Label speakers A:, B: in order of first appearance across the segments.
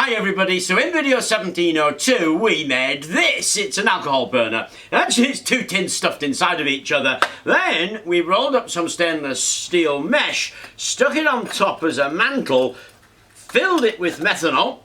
A: Hi everybody, so in video 1702 we made this. It's an alcohol burner. Actually it's two tins stuffed inside of each other. Then we rolled up some stainless steel mesh, stuck it on top as a mantle, filled it with methanol,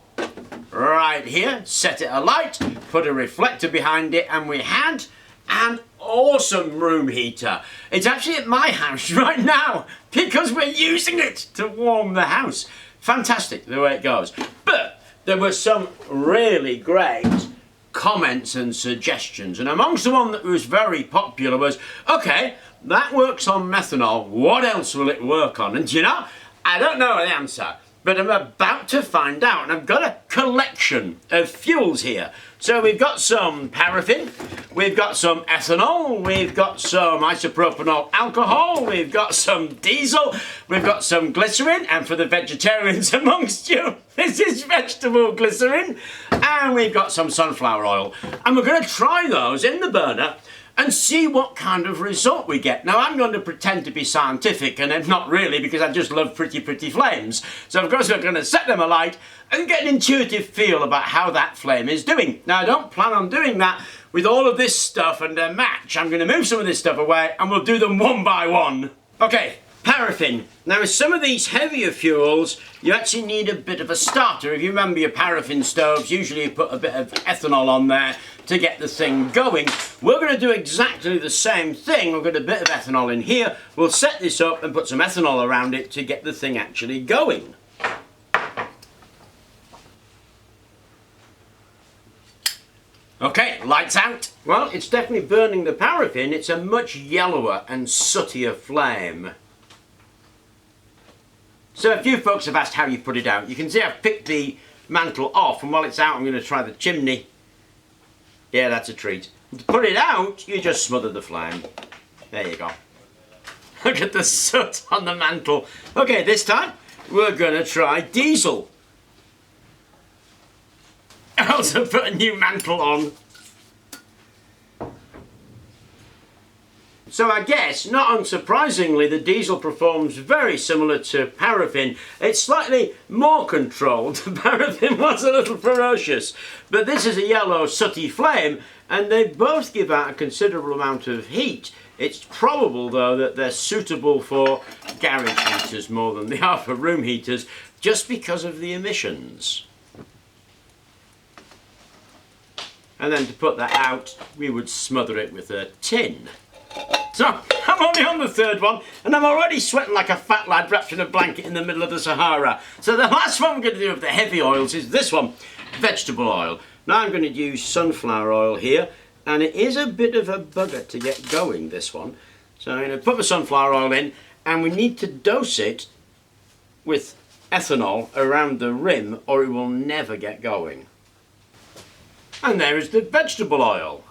A: right here, set it alight, put a reflector behind it, and we had an awesome room heater. It's actually at my house right now because we're using it to warm the house. Fantastic the way it goes. But there were some really great comments and suggestions, and amongst the one that was very popular was, okay, that works on methanol, what else will it work on? And you know, I don't know the answer, but I'm about to find out, and I've got a collection of fuels here. So we've got some paraffin, we've got some ethanol, we've got some isopropanol alcohol, we've got some diesel, we've got some glycerin, and for the vegetarians amongst you, this is vegetable glycerin, and we've got some sunflower oil. And we're going to try those in the burner and see what kind of result we get. Now I'm going to pretend to be scientific, and I'm not really, because I just love pretty flames. So of course we're going to set them alight and get an intuitive feel about how that flame is doing. Now I don't plan on doing that with all of this stuff and a match. I'm going to move some of this stuff away and we'll do them one by one. Okay, paraffin. Now with some of these heavier fuels, you actually need a bit of a starter. If you remember your paraffin stoves, usually you put a bit of ethanol on there to get the thing going. We're going to do exactly the same thing. We've got a bit of ethanol in here. We'll set this up and put some ethanol around it to get the thing actually going. Okay, lights out. Well, it's definitely burning the paraffin. It's a much yellower and sootier flame. So a few folks have asked how you put it out. You can see I've picked the mantle off, and while it's out I'm going to try the chimney. Yeah, that's a treat. To put it out, you just smother the flame. There you go. Look at the soot on the mantle. Okay, this time we're going to try diesel. I also put a new mantle on. So I guess, not unsurprisingly, the diesel performs very similar to paraffin. It's slightly more controlled. The paraffin was a little ferocious. But this is a yellow, sooty flame, and they both give out a considerable amount of heat. It's probable, though, that they're suitable for garage heaters more than they are for room heaters, just because of the emissions. And then to put that out, we would smother it with a tin. So, I'm only on the third one, and I'm already sweating like a fat lad wrapped in a blanket in the middle of the Sahara. So the last one we're going to do of the heavy oils is this one, vegetable oil. Now I'm going to use sunflower oil here, and it is a bit of a bugger to get going, this one. So I'm going to put the sunflower oil in, and we need to dose it with ethanol around the rim, or it will never get going. And there is the vegetable oil.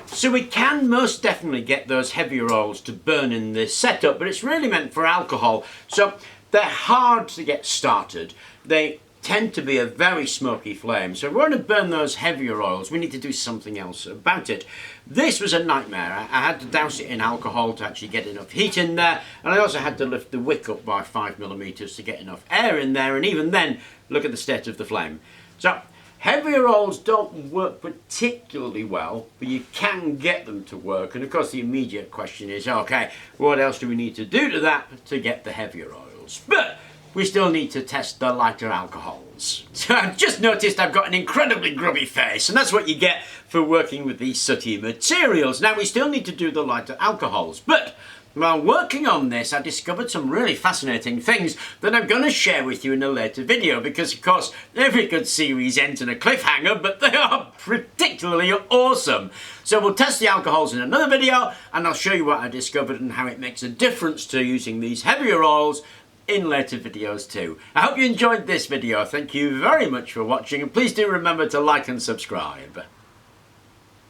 A: So we can most definitely get those heavier oils to burn in this setup, but it's really meant for alcohol. So they're hard to get started. They tend to be a very smoky flame. So if we're going to burn those heavier oils, we need to do something else about it. This was a nightmare. I had to douse it in alcohol to actually get enough heat in there, and I also had to lift the wick up by 5mm to get enough air in there, and even then, look at the state of the flame. So heavier oils don't work particularly well, but you can get them to work. And of course the immediate question is, okay, what else do we need to do to that to get the heavier oils? But we still need to test the lighter alcohols. So I've just noticed I've got an incredibly grubby face, and that's what you get for working with these sooty materials. Now we still need to do the lighter alcohols, but while working on this, I discovered some really fascinating things that I'm going to share with you in a later video, because of course every good series ends in a cliffhanger, but they are particularly awesome. So we'll test the alcohols in another video, and I'll show you what I discovered and how it makes a difference to using these heavier oils in later videos too. I hope you enjoyed this video. Thank you very much for watching, and please do remember to like and subscribe.